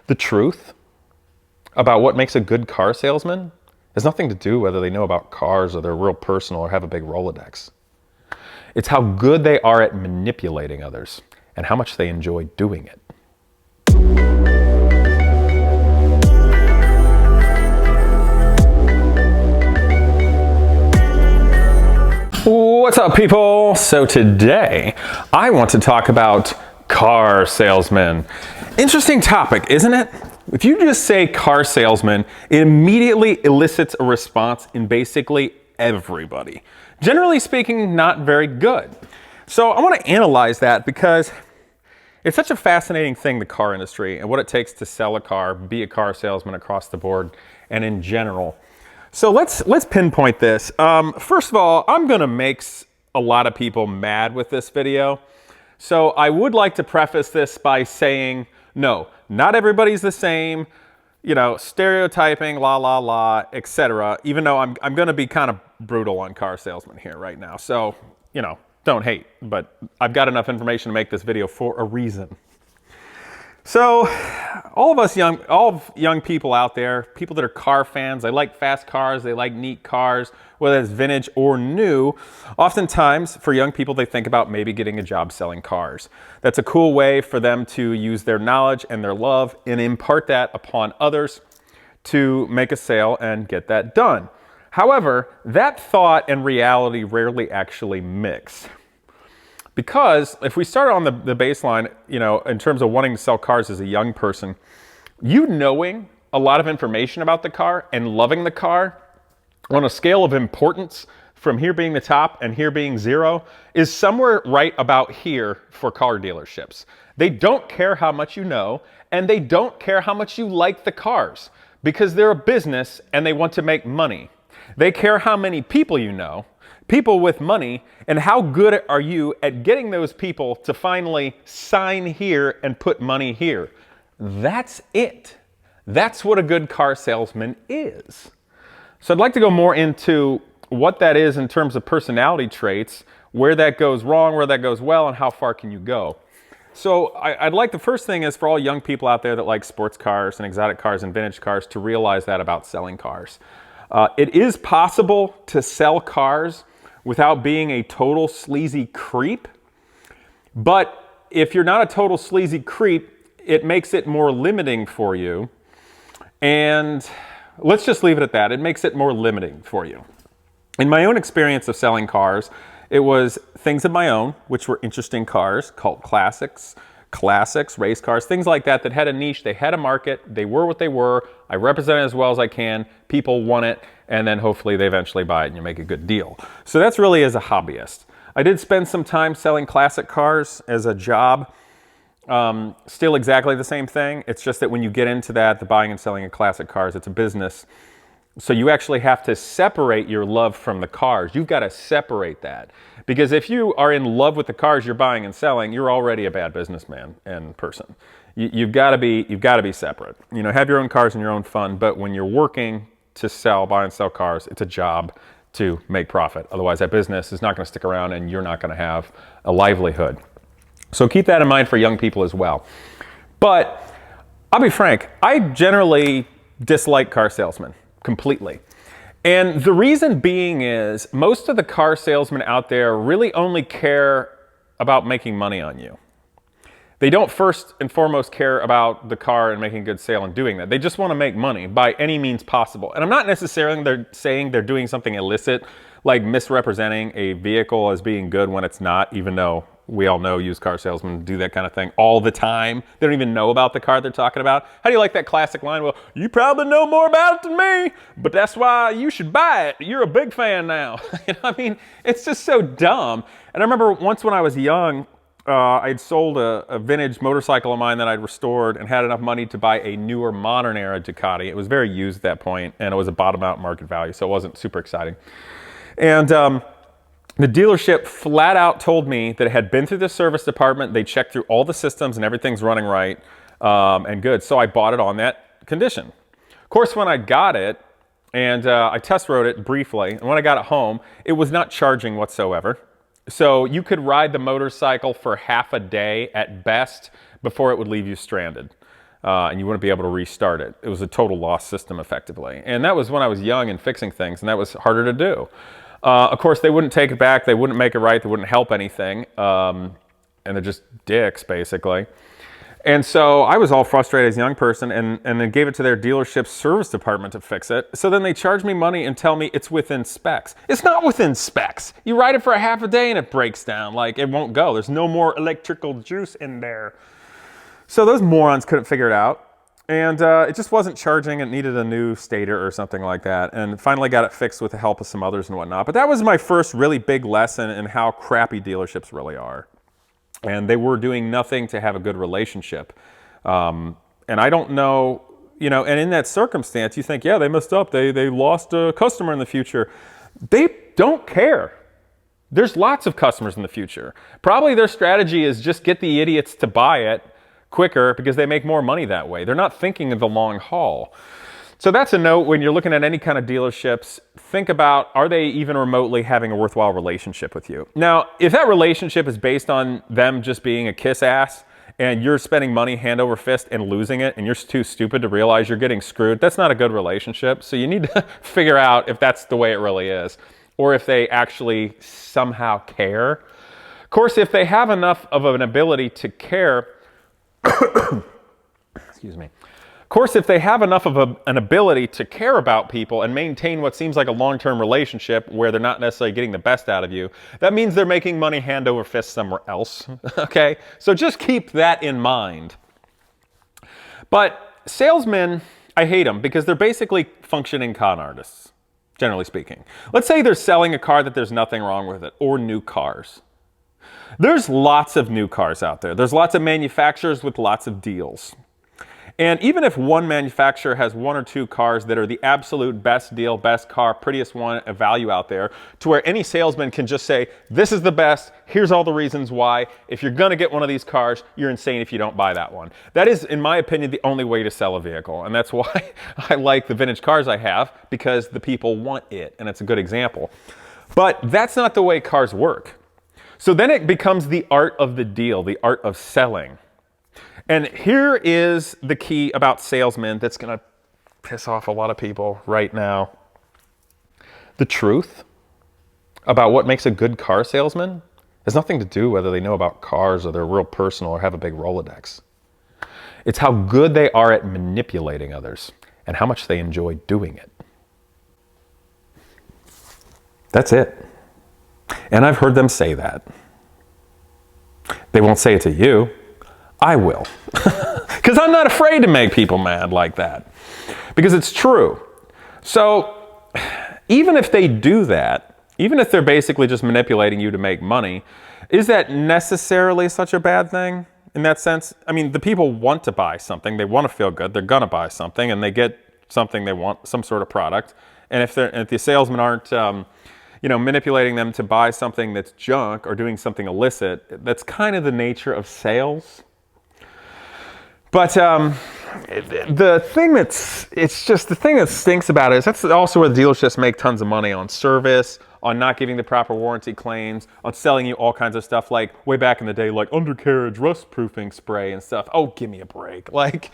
The truth about what makes a good car salesman has nothing to do whether they know about cars or they're real personal or have a big Rolodex. It's how good they are at manipulating others and how much they enjoy doing it. What's up, people? So today I want to talk about car salesmen. Interesting topic, isn't it? If you just say car salesman, it immediately elicits a response in basically everybody. Generally speaking, not very good. So I want to analyze that because it's such a fascinating thing, the car industry, and what it takes to sell a car, be a car salesman across the board, and in general. So let's pinpoint this. First of all, I'm going to make a lot of people mad with this video. So I would like to preface this by saying, no, not everybody's the same, you know, stereotyping, etc. Even though I'm going to be kind of brutal on car salesmen here right now. So, you know, don't hate, but I've got enough information to make this video for a reason. So all of young people out there, people that are car fans, they like fast cars, they like neat cars, whether it's vintage or new. Oftentimes for young people, they think about maybe getting a job selling cars. That's a cool way for them to use their knowledge and their love and impart that upon others to make a sale and get that done. However, that thought and reality rarely actually mix. Because if we start on the baseline, you know, in terms of wanting to sell cars as a young person, you knowing a lot of information about the car and loving the car on a scale of importance from here being the top and here being zero is somewhere right about here for car dealerships. They don't care how much you know, and they don't care how much you like the cars because they're a business and they want to make money. They care how many people you know, people with money, and how good are you at getting those people to finally sign here and put money here. That's it. That's what a good car salesman is. So I'd like to go more into what that is in terms of personality traits, where that goes wrong, where that goes well, and how far can you go. So I'd like, the first thing is for all young people out there that like sports cars and exotic cars and vintage cars to realize that about selling cars. It is possible to sell cars without being a total sleazy creep. But if you're not a total sleazy creep, it makes it more limiting for you. And let's just leave it at that. It makes it more limiting for you. In my own experience of selling cars, it was things of my own, which were interesting cars, cult classics, race cars, things like that had a niche, they had a market, they were what they were, I represent it as well as I can, people want it, and then hopefully they eventually buy it and you make a good deal. So that's really as a hobbyist. I did spend some time selling classic cars as a job. Still exactly the same thing. It's just that when you get into that, the buying and selling of classic cars, it's a business. So you actually have to separate your love from the cars. You've got to separate that. Because if you are in love with the cars you're buying and selling, you're already a bad businessman and person. You've got to be separate. You know, have your own cars and your own fun, but when you're working to buy and sell cars, it's a job to make profit. Otherwise, that business is not going to stick around and you're not going to have a livelihood. So keep that in mind for young people as well. But I'll be frank, I generally dislike car salesmen completely. And the reason being is most of the car salesmen out there really only care about making money on you. They don't first and foremost care about the car and making a good sale and doing that. They just want to make money by any means possible. And I'm not necessarily saying they're doing something illicit, like misrepresenting a vehicle as being good when it's not, even though we all know used car salesmen do that kind of thing all the time. They don't even know about the car they're talking about. How do you like that classic line? Well, you probably know more about it than me, but that's why you should buy it. You're a big fan now. You know, I mean, it's just so dumb. And I remember once when I was young, I'd sold a vintage motorcycle of mine that I'd restored and had enough money to buy a newer modern era Ducati. It was very used at that point, and it was a bottom out market value, so it wasn't super exciting. And the dealership flat out told me that it had been through the service department, they checked through all the systems and everything's running right and good. So I bought it on that condition. Of course, when I got it, and I test rode it briefly, and when I got it home, it was not charging whatsoever. So you could ride the motorcycle for half a day at best before it would leave you stranded. and you wouldn't be able to restart it. It was a total loss system effectively. And that was when I was young and fixing things, and that was harder to do. Of course, they wouldn't take it back. They wouldn't make it right. They wouldn't help anything. And they're just dicks, basically. And so I was all frustrated as a young person and then gave it to their dealership service department to fix it. So then they charge me money and tell me it's within specs. It's not within specs. You ride it for a half a day and it breaks down. Like, it won't go. There's no more electrical juice in there. So those morons couldn't figure it out. And it just wasn't charging. It needed a new stator or something like that. And finally got it fixed with the help of some others and whatnot. But that was my first really big lesson in how crappy dealerships really are. And they were doing nothing to have a good relationship. And I don't know, you know, and in that circumstance, you think, yeah, they messed up. They lost a customer in the future. They don't care. There's lots of customers in the future. Probably their strategy is just get the idiots to buy it quicker because they make more money that way. They're not thinking of the long haul. So that's a note when you're looking at any kind of dealerships. Think about, are they even remotely having a worthwhile relationship with you? Now, if that relationship is based on them just being a kiss ass and you're spending money hand over fist and losing it and you're too stupid to realize you're getting screwed, that's not a good relationship. So you need to figure out if that's the way it really is or if they actually somehow care. Of course, if they have enough of an ability to care, excuse me. Of course, if they have enough of an ability to care about people and maintain what seems like a long-term relationship where they're not necessarily getting the best out of you, that means they're making money hand over fist somewhere else, okay? So just keep that in mind. But salesmen, I hate them because they're basically functioning con artists, generally speaking. Let's say they're selling a car that there's nothing wrong with it, or new cars. There's lots of new cars out there. There's lots of manufacturers with lots of deals. And even if one manufacturer has one or two cars that are the absolute best deal, best car, prettiest one, a value out there, to where any salesman can just say, this is the best, here's all the reasons why. If you're gonna get one of these cars, you're insane if you don't buy that one. That is, in my opinion, the only way to sell a vehicle. And that's why I like the vintage cars I have, because the people want it, and it's a good example. But that's not the way cars work. So then it becomes the art of the deal, the art of selling. And here is the key about salesmen that's going to piss off a lot of people right now. The truth about what makes a good car salesman has nothing to do whether they know about cars or they're real personal or have a big Rolodex. It's how good they are at manipulating others and how much they enjoy doing it. That's it. And I've heard them say that. They won't say it to you. I will. Because I'm not afraid to make people mad like that. Because it's true. So even if they do that, even if they're basically just manipulating you to make money, is that necessarily such a bad thing in that sense? I mean, the people want to buy something. They want to feel good. They're going to buy something and they get something they want, some sort of product. And if the salesmen aren't manipulating them to buy something that's junk or doing something illicit, that's kind of the nature of sales. But the thing that stinks about it is that's also where the dealerships make tons of money on service, on not giving the proper warranty claims, on selling you all kinds of stuff like way back in the day, like undercarriage rust proofing spray and stuff. Oh, give me a break. Like,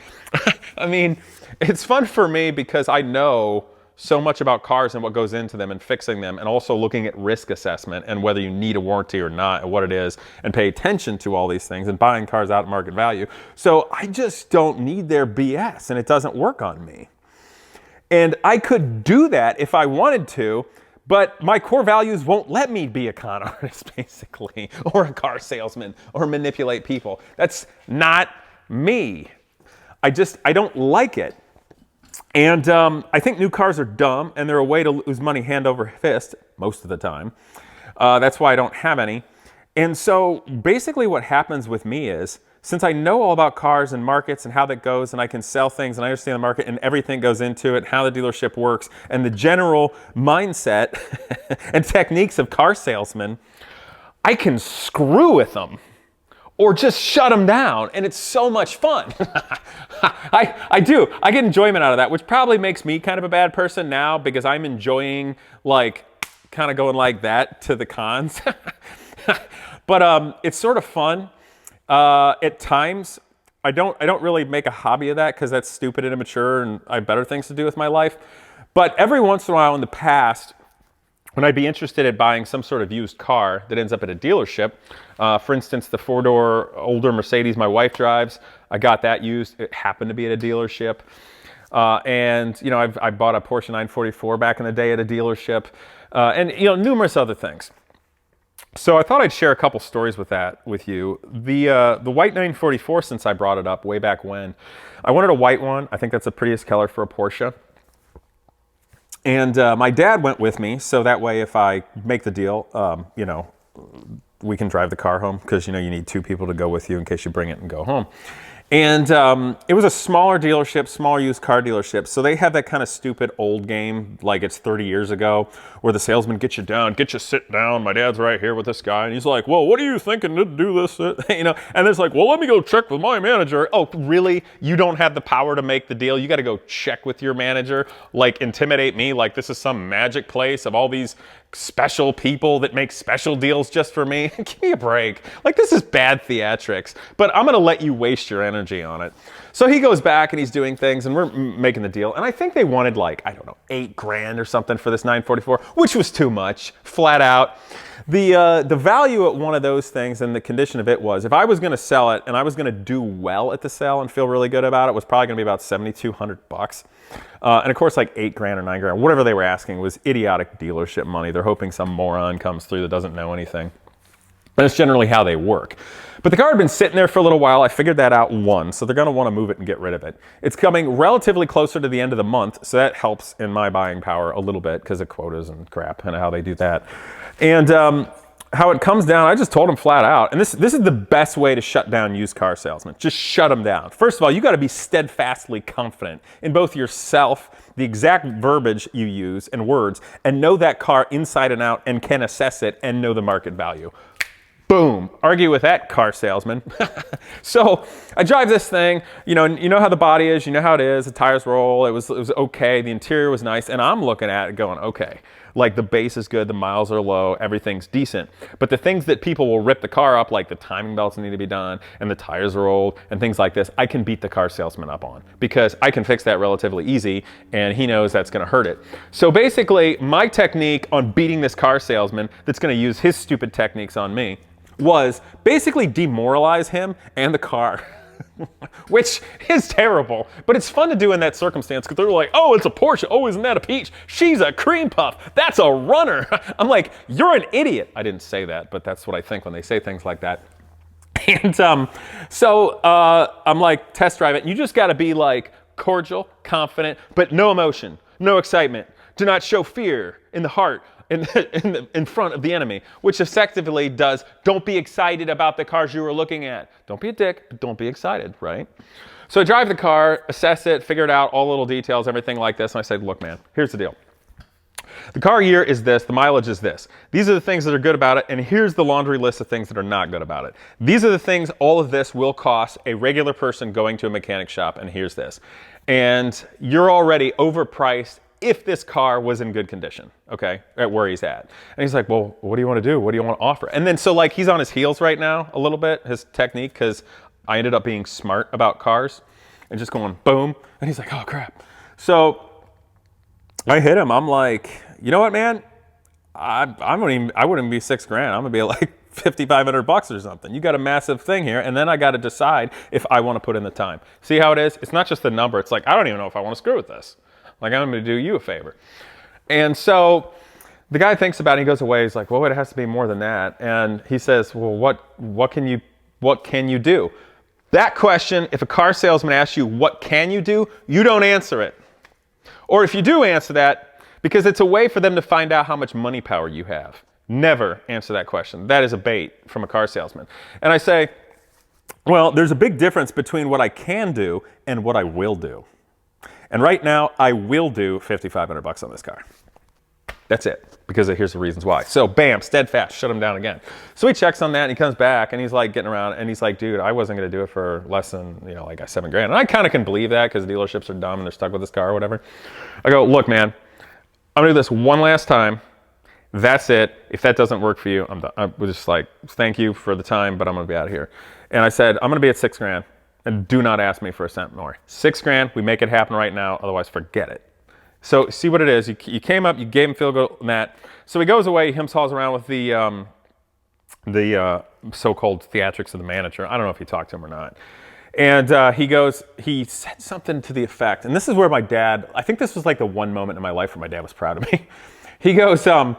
I mean, it's fun for me because I know so much about cars and what goes into them and fixing them, and also looking at risk assessment and whether you need a warranty or not and what it is, and pay attention to all these things and buying cars out at market value. So I just don't need their BS, and it doesn't work on me. And I could do that if I wanted to, but my core values won't let me be a con artist, basically, or a car salesman, or manipulate people. That's not me. I don't like it. And I think new cars are dumb, and they're a way to lose money hand over fist most of the time. That's why I don't have any. And so basically what happens with me is, since I know all about cars and markets and how that goes, and I can sell things and I understand the market and everything goes into it, how the dealership works, and the general mindset and techniques of car salesmen, I can screw with them. Or just shut them down, and it's so much fun. I do. I get enjoyment out of that, which probably makes me kind of a bad person now because I'm enjoying like kind of going like that to the cons. But it's sort of fun at times. I don't really make a hobby of that because that's stupid and immature and I have better things to do with my life. But every once in a while in the past, when I'd be interested in buying some sort of used car that ends up at a dealership, for instance, the four-door older Mercedes my wife drives, I got that used. It happened to be at a dealership. And, you know, I bought a Porsche 944 back in the day at a dealership, and, you know, numerous other things. So I thought I'd share a couple stories with you. The white 944, since I brought it up way back when, I wanted a white one. I think that's the prettiest color for a Porsche. And my dad went with me, so that way if I make the deal, you know, we can drive the car home because, you know, you need two people to go with you in case you bring it and go home. And it was a smaller dealership, smaller used car dealership. So they have that kind of stupid old game, like it's 30 years ago, where the salesman gets you down, get you sit down. My dad's right here with this guy. And he's like, well, what are you thinking to do this? You know, and it's like, well, let me go check with my manager. Oh, really? You don't have the power to make the deal? You got to go check with your manager, like intimidate me like this is some magic place of all these special people that make special deals just for me. Give me a break. Like, this is bad theatrics, but I'm going to let you waste your energy on it. So he goes back and he's doing things and we're making the deal. And I think they wanted like, I don't know, $8,000 or something for this 944, which was too much, flat out. The value at one of those things and the condition of it was, if I was going to sell it and I was going to do well at the sale and feel really good about it, was probably going to be about $7,200. And of course, like $8,000 or $9,000, whatever they were asking was idiotic dealership money. They're hoping some moron comes through that doesn't know anything. And it's generally how they work. But the car had been sitting there for a little while. I figured that out once, so they're going to want to move it and get rid of it. It's coming relatively closer to the end of the month, so that helps in my buying power a little bit because of quotas and crap and how they do that. And how it comes down, I just told them flat out, and this is the best way to shut down used car salesmen. Just shut them down. First of all, you got to be steadfastly confident in both yourself, the exact verbiage you use and words, and know that car inside and out and can assess it and know the market value. Boom. Argue with that, car salesman. So I drive this thing, you know how the body is, you know how it is, the tires roll, it was okay, the interior was nice, and I'm looking at it going, okay, like the base is good, the miles are low, everything's decent. But the things that people will rip the car up, like the timing belts need to be done, and the tires are old, and things like this, I can beat the car salesman up on because I can fix that relatively easy, and he knows that's gonna hurt it. So basically, my technique on beating this car salesman that's gonna use his stupid techniques on me was basically demoralize him and the car, which is terrible, but it's fun to do in that circumstance because they're like, oh, it's a Porsche. Oh, isn't that a peach? She's a cream puff. That's a runner. I'm like, you're an idiot. I didn't say that, but that's what I think when they say things like that. And so I'm like, test drive it. You just got to be like cordial, confident, but no emotion, no excitement. Do not show fear in the heart. In front of the enemy, which effectively does, don't be excited about the cars you were looking at. Don't be a dick, but don't be excited, right? So I drive the car, assess it, figure it out, all little details, everything like this, and I said, look, man, here's the deal. The car year is this, the mileage is this. These are the things that are good about it, and here's the laundry list of things that are not good about it. These are the things, all of this will cost a regular person going to a mechanic shop, and here's this. And you're already overpriced if this car was in good condition, okay, at where he's at. And he's like, well, what do you want to do? What do you want to offer? And then so like he's on his heels right now a little bit, his technique, because I ended up being smart about cars and just going boom. And he's like, oh crap. So I hit him. I'm like, you know what, man? I wouldn't be $6,000. I'm gonna be like $5,500 or something. You got a massive thing here, and then I got to decide if I want to put in the time. See how it is? It's not just the number. It's like, I don't even know if I want to screw with this. Like, I'm going to do you a favor. And so the guy thinks about it, he goes away, he's like, well, it has to be more than that. And he says, well, what can you do? That question, if a car salesman asks you, what can you do? You don't answer it. Or if you do answer that, because it's a way for them to find out how much money power you have. Never answer that question. That is a bait from a car salesman. And I say, well, there's a big difference between what I can do and what I will do. And right now, I will do $5,500 on this car. That's it, because here's the reasons why. So bam, steadfast, shut him down again. So he checks on that, and he comes back, and he's like getting around, and he's like, dude, I wasn't going to do it for less than, like $7,000. And I kind of can believe that, because dealerships are dumb, and they're stuck with this car or whatever. I go, look, man, I'm going to do this one last time. That's it. If that doesn't work for you, I'm done. I was just like, thank you for the time, but I'm going to be out of here. And I said, I'm going to be at $6,000. And do not ask me for a cent more. $6,000, we make it happen right now, otherwise forget it. So see what it is. You came up, you gave him field goal on that. So he goes away, him hauls around with the so-called theatrics of the manager. I don't know if he talked to him or not. And he said something to the effect, and this is where my dad, I think this was like the one moment in my life where my dad was proud of me. He goes, I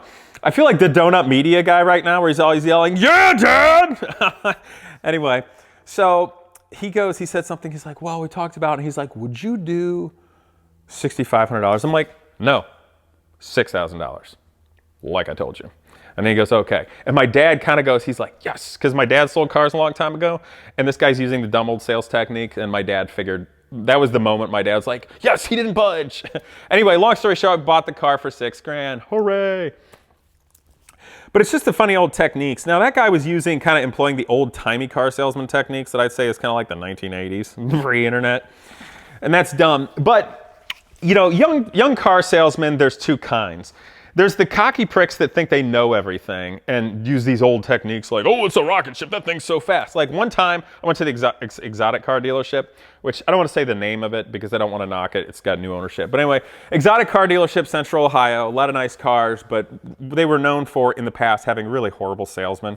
feel like the donut media guy right now where he's always yelling, yeah, Dad! Anyway, so he said something, he's like, well, we talked about it, and he's like, would you do $6,500? I'm like, no, $6,000, like I told you. And then he goes, okay. And my dad kind of goes, he's like, yes, because my dad sold cars a long time ago, and this guy's using the dumb old sales technique, and my dad figured, that was the moment my dad was like, yes, he didn't budge. Anyway, long story short, I bought the car for $6,000, hooray. But it's just the funny old techniques. Now that guy was using, kind of employing the old-timey car salesman techniques that I'd say is kind of like the 1980s, pre-internet. And that's dumb. But, you know, young car salesmen, there's two kinds. There's the cocky pricks that think they know everything and use these old techniques like, oh, it's a rocket ship, that thing's so fast. Like one time, I went to the exotic car dealership, which I don't want to say the name of it because I don't want to knock it. It's got new ownership. But anyway, exotic car dealership, Central Ohio, a lot of nice cars, but they were known for, in the past, having really horrible salesmen.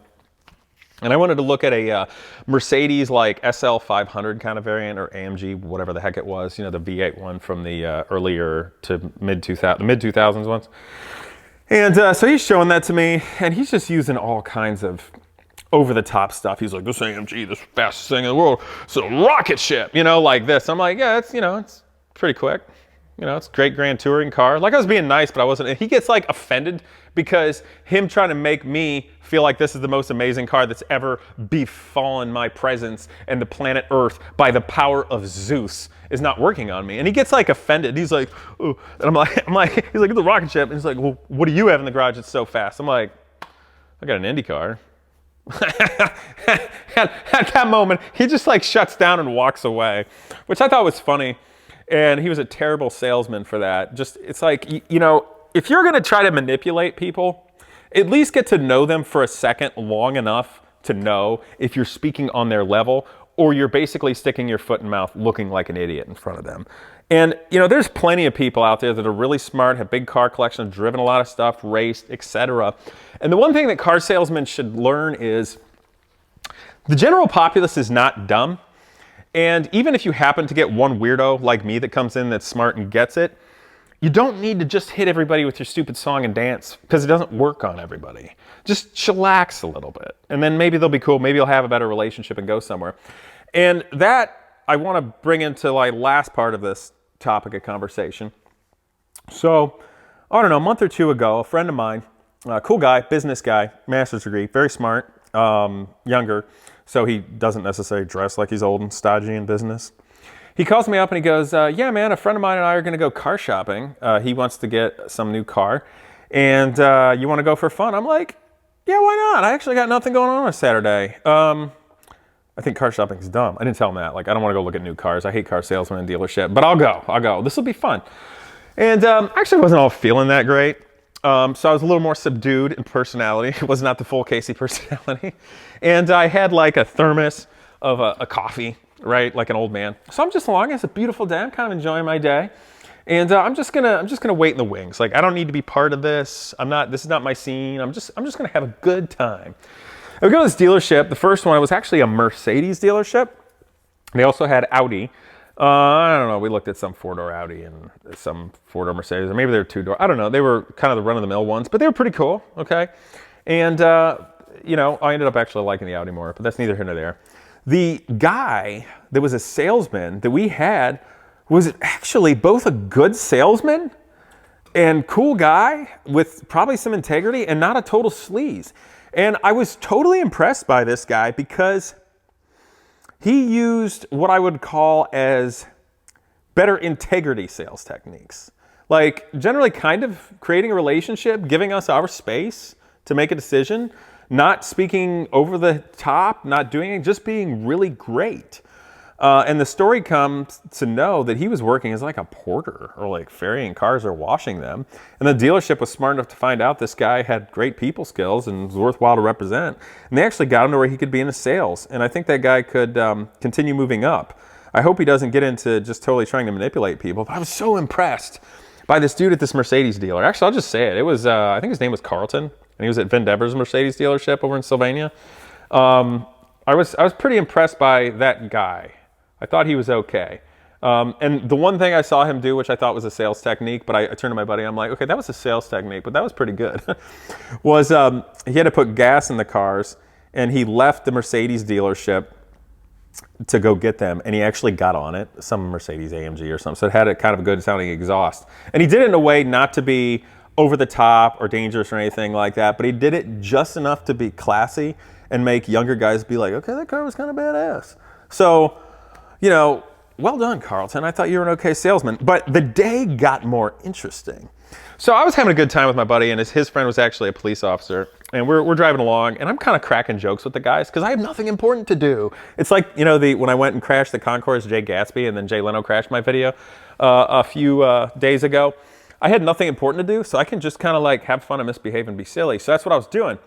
And I wanted to look at a Mercedes like SL 500 kind of variant, or AMG, whatever the heck it was, you know, the V8 one from the earlier to mid-2000s ones. And so he's showing that to me, and he's just using all kinds of over-the-top stuff. He's like, this AMG, this fastest thing in the world, it's a rocket ship, you know, like this. I'm like, yeah, it's, you know, it's pretty quick. You know, it's a great grand touring car. Like I was being nice, but I wasn't. And he gets like offended because him trying to make me feel like this is the most amazing car that's ever befallen my presence and the planet Earth by the power of Zeus is not working on me. And he gets like offended. He's like, oh, and I'm like, he's like, it's a rocket ship. And he's like, well, what do you have in the garage that's so fast? I'm like, I got an Indy car. At that moment, he just like shuts down and walks away, which I thought was funny. And he was a terrible salesman for that. Just, it's like, you know, if you're going to try to manipulate people, at least get to know them for a second long enough to know if you're speaking on their level or you're basically sticking your foot in mouth looking like an idiot in front of them. And, you know, there's plenty of people out there that are really smart, have big car collections, driven a lot of stuff, raced, etc. And the one thing that car salesmen should learn is the general populace is not dumb. And even if you happen to get one weirdo like me that comes in that's smart and gets it, you don't need to just hit everybody with your stupid song and dance because it doesn't work on everybody. Just chillax a little bit. And then maybe they'll be cool. Maybe you'll have a better relationship and go somewhere. And that I want to bring into my last part of this topic of conversation. So, I don't know, a month or two ago, a friend of mine, cool guy, business guy, master's degree, very smart, younger, so he doesn't necessarily dress like he's old and stodgy in business. He calls me up and he goes, yeah, man, a friend of mine and I are going to go car shopping. He wants to get some new car, and you want to go for fun? I'm like, yeah, why not? I actually got nothing going on Saturday. I think car shopping's dumb. I didn't tell him that. Like, I don't want to go look at new cars. I hate car salesmen and dealership, but I'll go. This will be fun. And actually wasn't all feeling that great. So I was a little more subdued in personality. It was not the full Casey personality. And I had like a thermos of a coffee, right? Like an old man. So I'm just along. It's a beautiful day. I'm kind of enjoying my day. And I'm just gonna wait in the wings. Like, I don't need to be part of this. This is not my scene. I'm just gonna have a good time. And we go to this dealership. The first one was actually a Mercedes dealership. They also had Audi. I don't know, we looked at some four-door Audi and some four-door Mercedes, or maybe they were two-door. I don't know. They were kind of the run-of-the-mill ones, but they were pretty cool, okay? And, you know, I ended up actually liking the Audi more, but that's neither here nor there. The guy that was a salesman that we had was actually both a good salesman and cool guy with probably some integrity and not a total sleaze. And I was totally impressed by this guy because he used what I would call as better integrity sales techniques. Like generally kind of creating a relationship, giving us our space to make a decision, not speaking over the top, not doing it, just being really great. And the story comes to know that he was working as like a porter or like ferrying cars or washing them. And the dealership was smart enough to find out this guy had great people skills and was worthwhile to represent. And they actually got him to where he could be in sales. And I think that guy could continue moving up. I hope he doesn't get into just totally trying to manipulate people. But I was so impressed by this dude at this Mercedes dealer. Actually, I'll just say it. It was, I think his name was Carlton. And he was at Vin Dever's Mercedes dealership over in Sylvania. I was pretty impressed by that guy. I thought he was okay. And the one thing I saw him do, which I thought was a sales technique, but I turned to my buddy, I'm like, okay, that was a sales technique, but that was pretty good, was he had to put gas in the cars, and he left the Mercedes dealership to go get them, and he actually got on it, some Mercedes AMG or something, so it had a kind of a good sounding exhaust. And he did it in a way not to be over the top or dangerous or anything like that, but he did it just enough to be classy and make younger guys be like, okay, that car was kind of badass. So, you know, well done, Carlton. I thought you were an okay salesman. But the day got more interesting. So I was having a good time with my buddy, and his friend was actually a police officer. And we're driving along, and I'm kind of cracking jokes with the guys because I have nothing important to do. It's like, you know, when I went and crashed the Concourse, Jay Gatsby, and then Jay Leno crashed my video a few days ago. I had nothing important to do, so I can just kind of like have fun and misbehave and be silly. So that's what I was doing.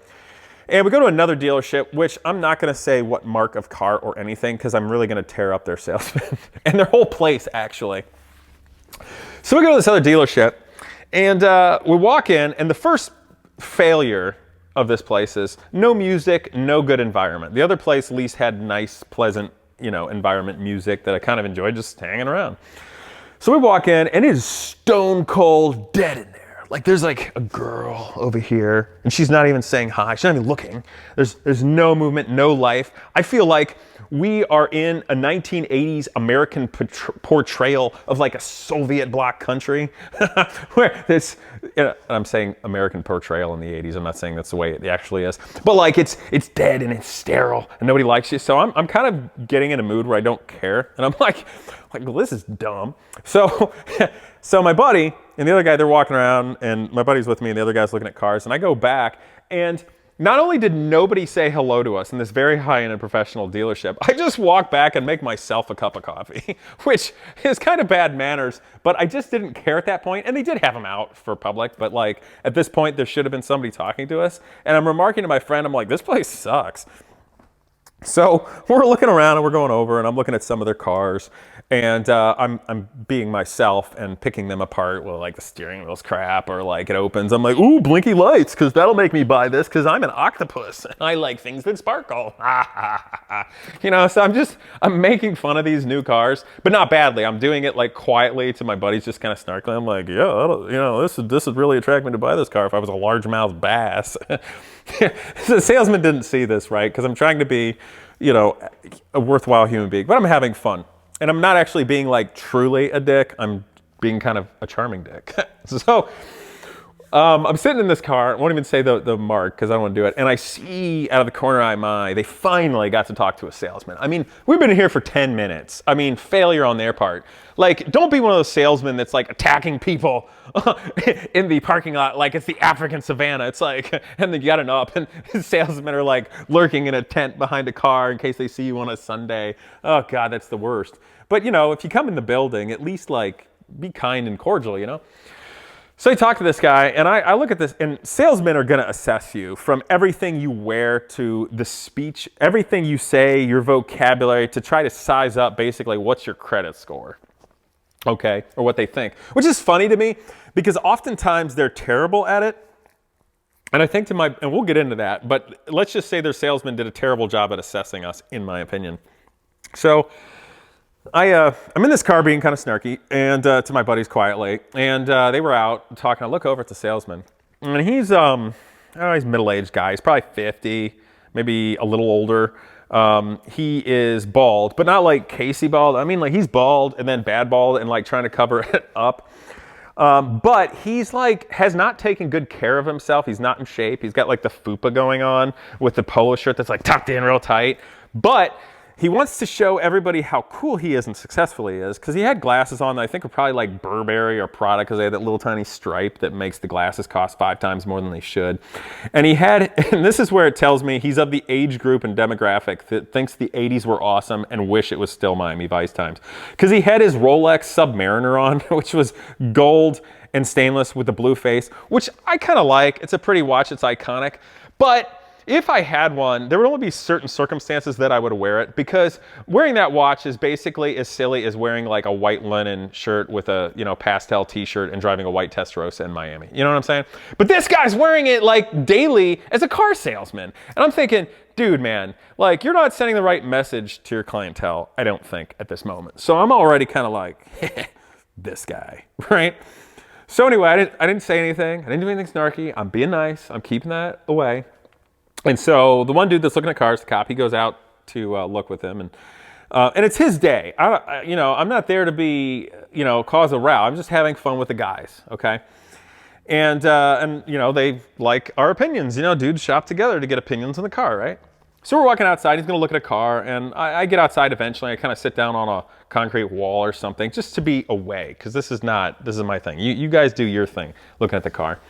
And we go to another dealership, which I'm not going to say what mark of car or anything because I'm really going to tear up their salesman and their whole place, actually. So we go to this other dealership, and we walk in, and the first failure of this place is no music, no good environment. The other place at least had nice, pleasant, you know, environment music that I kind of enjoyed just hanging around. So we walk in, and it is stone cold dead in there. Like there's like a girl over here, and she's not even saying hi. She's not even looking. There's no movement, no life. I feel like we are in a 1980s American portrayal of like a Soviet bloc country, where this, you know, I'm saying American portrayal in the 80s. I'm not saying that's the way it actually is, but like it's dead and it's sterile and nobody likes you. So I'm kind of getting in a mood where I don't care, and I'm like, well, this is dumb. So, so my buddy and the other guy, they're walking around, and my buddy's with me, and the other guy's looking at cars, and I go back, and not only did nobody say hello to us in this very high-end and professional dealership, I just walk back and make myself a cup of coffee, which is kind of bad manners, but I just didn't care at that point, and they did have them out for public, but like at this point, there should have been somebody talking to us, and I'm remarking to my friend, I'm like, this place sucks. So we're looking around and we're going over, and I'm looking at some of their cars, and I'm being myself and picking them apart. Well, like the steering wheel's crap, or like it opens. I'm like, ooh, blinky lights, because that'll make me buy this because I'm an octopus and I like things that sparkle. You know, so I'm making fun of these new cars, but not badly. I'm doing it like quietly to my buddies, just kind of snarkling. I'm like, yeah, you know, this would really attract me to buy this car if I was a largemouth bass. The salesman didn't see this, right? Because I'm trying to be, you know, a worthwhile human being, but I'm having fun. And I'm not actually being like truly a dick. I'm being kind of a charming dick. So I'm sitting in this car. I won't even say the mark because I don't want to do it. And I see out of the corner of my eye, they finally got to talk to a salesman. I mean, we've been here for 10 minutes. I mean, failure on their part. Like, don't be one of those salesmen that's like attacking people in the parking lot like it's the African savannah. It's like, and then you got an up, and salesmen are like lurking in a tent behind a car in case they see you on a Sunday. Oh God, that's the worst. But you know, if you come in the building, at least like be kind and cordial, you know? So I talk to this guy, and I look at this, and salesmen are gonna assess you from everything you wear to the speech, everything you say, your vocabulary, to try to size up basically what's your credit score, okay, or what they think. Which is funny to me, because oftentimes they're terrible at it. And I think and we'll get into that, but let's just say their salesman did a terrible job at assessing us, in my opinion. So I'm in this car being kind of snarky, and to my buddies quietly, and they were out talking. I look over at the salesman, and he's he's a middle-aged guy. He's probably 50, maybe a little older. He is bald, but not like Casey bald. I mean, like he's bald and then bad bald and like trying to cover it up. But he's like, has not taken good care of himself. He's not in shape. He's got like the fupa going on with the polo shirt that's like tucked in real tight. But he wants to show everybody how cool he is and successful he is, because he had glasses on that I think were probably like Burberry or Prada, because they had that little tiny stripe that makes the glasses cost 5 times more than they should. And he had, and this is where it tells me he's of the age group and demographic that thinks the 80s were awesome and wish it was still Miami Vice times. Because he had his Rolex Submariner on, which was gold and stainless with the blue face, which I kind of like. It's a pretty watch, it's iconic. But if I had one, there would only be certain circumstances that I would wear it, because wearing that watch is basically as silly as wearing like a white linen shirt with a, you know, pastel t-shirt and driving a white Testarossa in Miami. You know what I'm saying? But this guy's wearing it like daily as a car salesman. And I'm thinking, dude, man, like you're not sending the right message to your clientele, I don't think, at this moment. So I'm already kind of like, this guy, right? So anyway, I didn't say anything. I didn't do anything snarky. I'm being nice. I'm keeping that away. And so the one dude that's looking at cars, the cop, he goes out to look with him, and it's his day. You know, I'm not there to be, you know, cause a row. I'm just having fun with the guys, okay? And you know, they like our opinions. You know, dudes shop together to get opinions on the car, right? So we're walking outside. He's going to look at a car, and I get outside eventually. I kind of sit down on a concrete wall or something just to be away, because this is my thing. You guys do your thing looking at the car.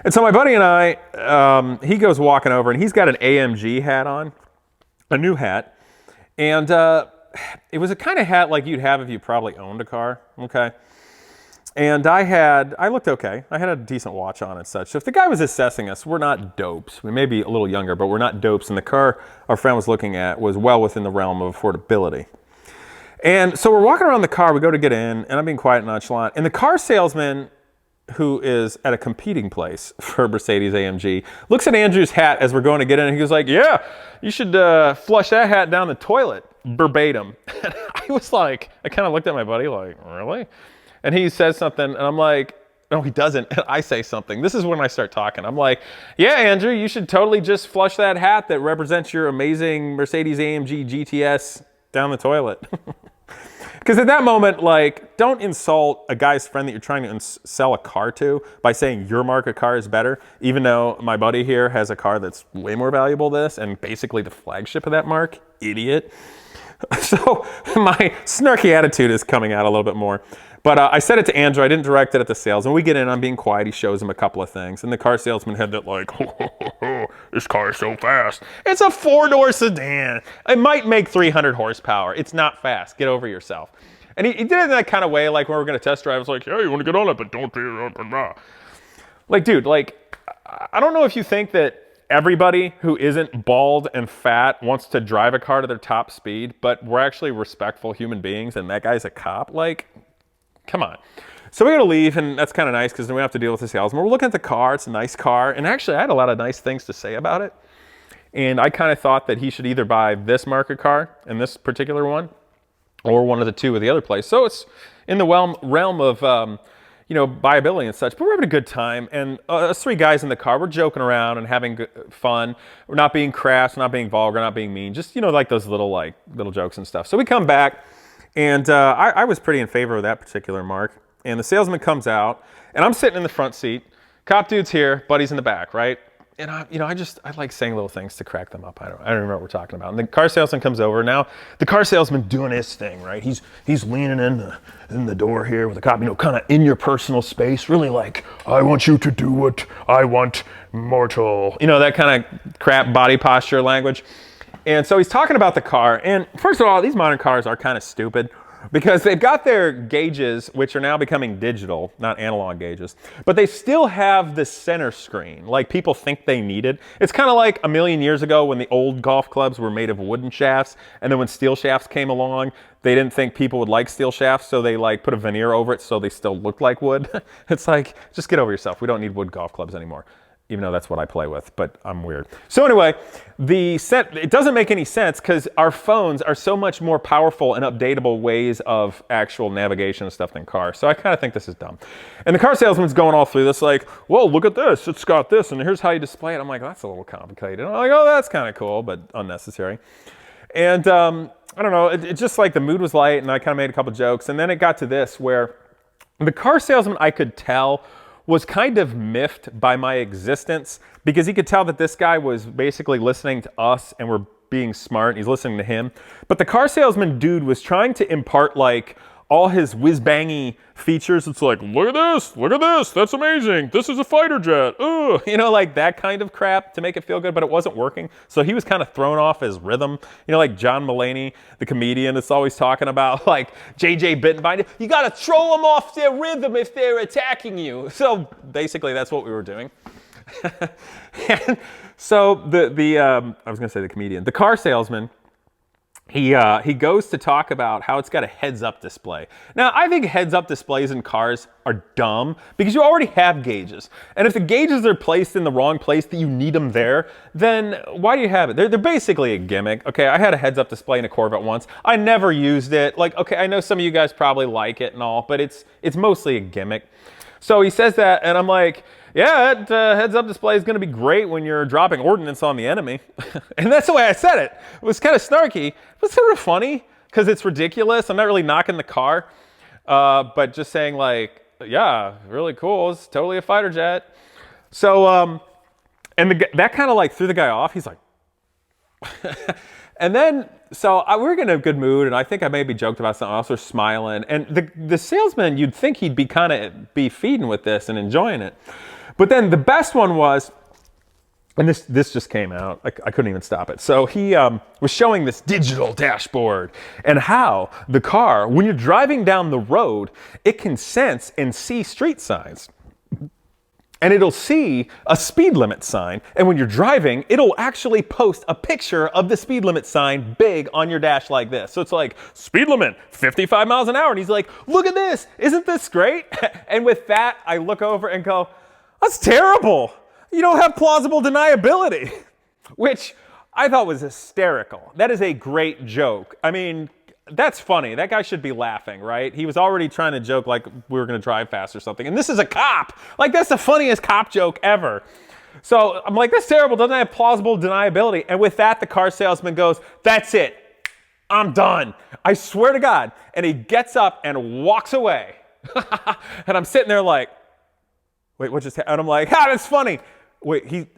And so my buddy and I, he goes walking over, and he's got an AMG hat on, a new hat. And it was a kind of hat like you'd have if you probably owned a car, okay? And I looked okay. I had a decent watch on and such. So if the guy was assessing us, we're not dopes. We may be a little younger, but we're not dopes. And the car our friend was looking at was well within the realm of affordability. And so we're walking around the car, we go to get in, and I'm being quiet and nonchalant. And the car salesman, who is at a competing place for Mercedes AMG, looks at Andrew's hat as we're going to get in, and he goes like, yeah, you should flush that hat down the toilet, verbatim. And I was like, I kind of looked at my buddy like, really? And he says something, and I'm like, no, he doesn't. And I say something. This is when I start talking. I'm like, yeah, Andrew, you should totally just flush that hat that represents your amazing Mercedes AMG GTS down the toilet. Because at that moment, like, don't insult a guy's friend that you're trying to sell a car to by saying your market car is better, even though my buddy here has a car that's way more valuable than this and basically the flagship of that mark. Idiot. So my snarky attitude is coming out a little bit more. But I said it to Andrew. I didn't direct it at the sales. And we get in, I'm being quiet. He shows him a couple of things. And the car salesman had that like, this car is so fast. It's a 4-door sedan. It might make 300 horsepower. It's not fast. Get over yourself. And he did it in that kind of way, like when we were going to test drive. I was like, yeah, you want to get on it, but don't do it. Like, dude, like, I don't know if you think that everybody who isn't bald and fat wants to drive a car to their top speed, but we're actually respectful human beings, and that guy's a cop. Like, come on. So we got to leave, and that's kind of nice because then we have to deal with the salesman. We're looking at the car. It's a nice car. And actually, I had a lot of nice things to say about it. And I kind of thought that he should either buy this market car and this particular one, or one of the two of the other place. So it's in the realm of, you know, buyability and such. But we're having a good time. And us 3 guys in the car, we're joking around and having fun. We're not being crass, we're not being vulgar, not being mean. Just, you know, like those little jokes and stuff. So we come back. And I was pretty in favor of that particular mark. And the salesman comes out, and I'm sitting in the front seat. Cop dude's here, buddy's in the back, right? And I like saying little things to crack them up. I don't remember what we're talking about. And the car salesman comes over. Now the car salesman doing his thing, right? He's leaning in the door here with the cop, you know, kind of in your personal space, really like, I want you to do what I want, mortal. You know, that kind of crap body posture language. And so he's talking about the car. And first of all, these modern cars are kind of stupid because they've got their gauges, which are now becoming digital, not analog gauges, but they still have the center screen, like people think they need it. It's kind of like a million years ago when the old golf clubs were made of wooden shafts, and then when steel shafts came along, they didn't think people would like steel shafts, so they like put a veneer over it so they still looked like wood. It's like, just get over yourself. We don't need wood golf clubs anymore. Even though that's what I play with, but I'm weird. So anyway, it doesn't make any sense because our phones are so much more powerful and updatable ways of actual navigation and stuff than cars. So I kind of think this is dumb. And the car salesman's going all through this like, whoa, look at this. It's got this, and here's how you display it. I'm like, that's a little complicated. I'm like, oh, that's kind of cool, but unnecessary. And I don't know, it just like the mood was light, and I kind of made a couple jokes. And then it got to this where the car salesman, I could tell, was kind of miffed by my existence because he could tell that this guy was basically listening to us and we're being smart and he's listening to him. But the car salesman dude was trying to impart like all his whiz-bangy features. It's like, look at this, that's amazing. This is a fighter jet. Ooh, you know, like that kind of crap to make it feel good, but it wasn't working. So he was kind of thrown off his rhythm. You know, like John Mulaney, the comedian, that's always talking about like JJ Bittenbinder. You got to throw them off their rhythm if they're attacking you. So basically that's what we were doing. And so I was going to say the comedian, the car salesman, he goes to talk about how it's got a heads-up display. Now, I think heads-up displays in cars are dumb because you already have gauges. And if the gauges are placed in the wrong place that you need them there, then why do you have it? They're basically a gimmick. Okay, I had a heads-up display in a Corvette once. I never used it. Like, okay, I know some of you guys probably like it and all, but it's mostly a gimmick. So he says that, and I'm like, yeah, that heads-up display is going to be great when you're dropping ordnance on the enemy. And that's the way I said it. It was kind of snarky. It was sort of funny because it's ridiculous. I'm not really knocking the car, but just saying like, yeah, really cool. It's totally a fighter jet. So, and that kind of like threw the guy off. He's like, and then, so we were in a good mood, and I think I maybe joked about something else or smiling. And the salesman, you'd think he'd be kind of be feeding with this and enjoying it. But then the best one was, and this just came out, I couldn't even stop it. So he was showing this digital dashboard and how the car, when you're driving down the road, it can sense and see street signs. And it'll see a speed limit sign. And when you're driving, it'll actually post a picture of the speed limit sign big on your dash like this. So it's like, speed limit, 55 miles an hour. And he's like, look at this. Isn't this great? And with that, I look over and go, that's terrible. You don't have plausible deniability. Which I thought was hysterical. That is a great joke. I mean, that's funny. That guy should be laughing, right? He was already trying to joke like we were going to drive fast or something. And this is a cop. Like, that's the funniest cop joke ever. So I'm like, that's terrible. Doesn't have plausible deniability. And with that, the car salesman goes, that's it. I'm done. I swear to God. And he gets up and walks away. And I'm sitting there like, wait, what just happened? And I'm like, that's funny. Wait,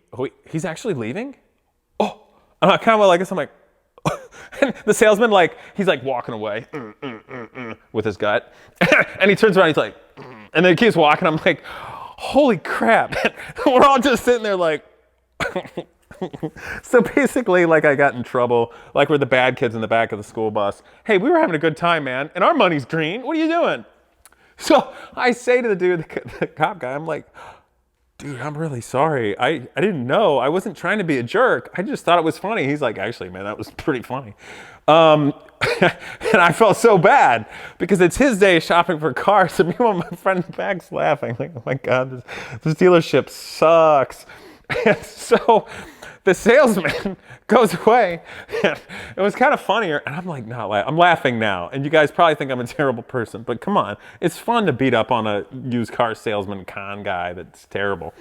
he's actually leaving? Oh, and I kind of went like this. I'm like, and the salesman, like, he's like walking away with his gut. And he turns around, he's like, and then he keeps walking. I'm like, holy crap. We're all just sitting there like, so basically, like, I got in trouble, like we're the bad kids in the back of the school bus. Hey, we were having a good time, man, and our money's green. What are you doing? So I say to the dude, the cop guy, I'm like, dude, I'm really sorry. I didn't know. I wasn't trying to be a jerk. I just thought it was funny. He's like, actually, man, that was pretty funny. And I felt so bad because it's his day shopping for cars. And meanwhile, my friend in the back's laughing. Like, oh my God, this dealership sucks. And so the salesman goes away. And it was kind of funnier. And I'm like, no, I'm laughing now. And you guys probably think I'm a terrible person. But come on. It's fun to beat up on a used car salesman con guy that's terrible.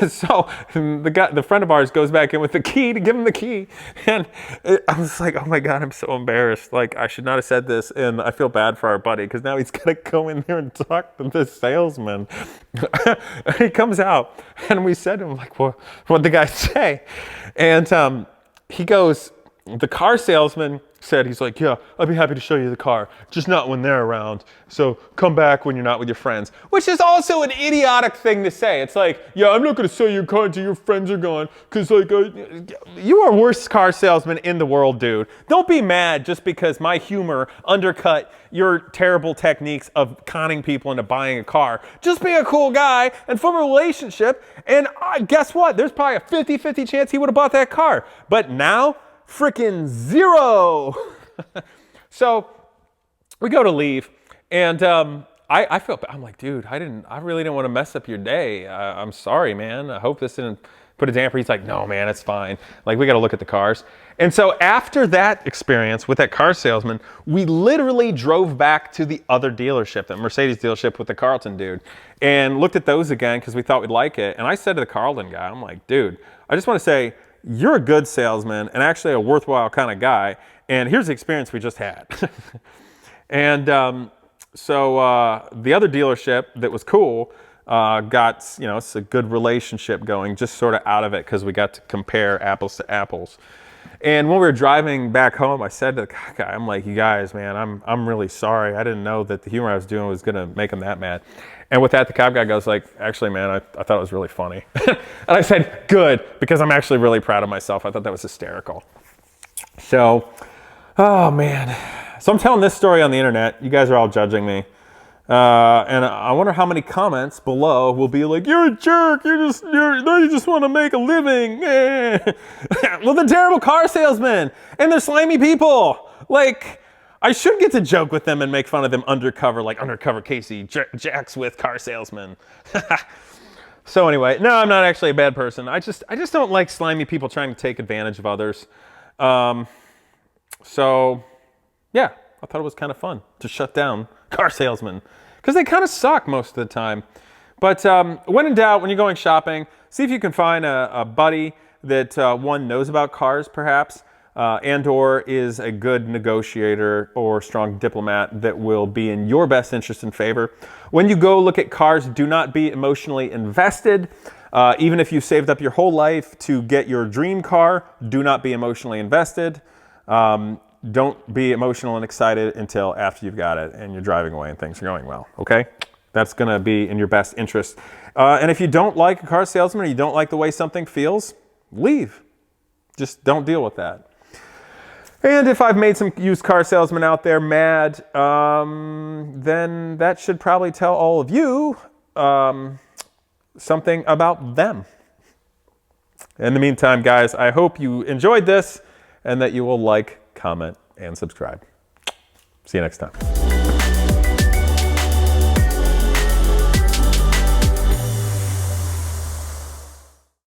So the friend of ours goes back in with the key to give him the key. And I was like, oh my God, I'm so embarrassed. Like, I should not have said this. And I feel bad for our buddy because now he's got to go in there and talk to this salesman. And he comes out and we said to him, like, well, what'd the guy say? And he goes, the car salesman said, he's like, yeah, I'd be happy to show you the car, just not when they're around. So come back when you're not with your friends, which is also an idiotic thing to say. It's like, yeah, I'm not going to sell your car until your friends are gone because, like, you are worst car salesman in the world, dude. Don't be mad just because my humor undercut your terrible techniques of conning people into buying a car. Just be a cool guy and form a relationship. And guess what? There's probably a 50-50 chance he would have bought that car. But now, freaking zero. So we go to leave, and I feel bad. I'm like, dude, I really didn't want to mess up your day. I'm sorry, man. I hope this didn't put a damper. He's like, no, man, it's fine. Like, we got to look at the cars. And so after that experience with that car salesman, we literally drove back to the other dealership, that Mercedes dealership with the Carlton dude, and looked at those again because we thought we'd like it. And I said to the Carlton guy, I'm like, dude, I just want to say, you're a good salesman and actually a worthwhile kind of guy. And here's the experience we just had. And so the other dealership that was cool, got, it's a good relationship going just sort of out of it because we got to compare apples to apples. And when we were driving back home, I said to the guy, I'm like, you guys, man, I'm really sorry. I didn't know that the humor I was doing was going to make him that mad. And with that, the cop guy goes like, actually, man, I thought it was really funny. And I said, good, because I'm actually really proud of myself. I thought that was hysterical. So, oh, man. So I'm telling this story on the internet. You guys are all judging me. And I wonder how many comments below will be like, you're a jerk, you just want to make a living. Well, they're terrible car salesmen, and they're slimy people. Like, I should get to joke with them and make fun of them undercover, like undercover Casey, Jack's with car salesman. So anyway, no, I'm not actually a bad person. I just don't like slimy people trying to take advantage of others. So, yeah, I thought it was kind of fun to shut down car salesmen because they kind of suck most of the time. But when in doubt, when you're going shopping, see if you can find a buddy that one knows about cars perhaps and or is a good negotiator or strong diplomat that will be in your best interest and favor. When you go look at cars, do not be emotionally invested. Even if you saved up your whole life to get your dream car, do not be emotionally invested. Don't be emotional and excited until after you've got it and you're driving away and things are going well, okay? That's gonna be in your best interest. And if you don't like a car salesman or you don't like the way something feels, leave. Just don't deal with that. And if I've made some used car salesmen out there mad, then that should probably tell all of you something about them. In the meantime, guys, I hope you enjoyed this and that you will like, comment, and subscribe. See you next time.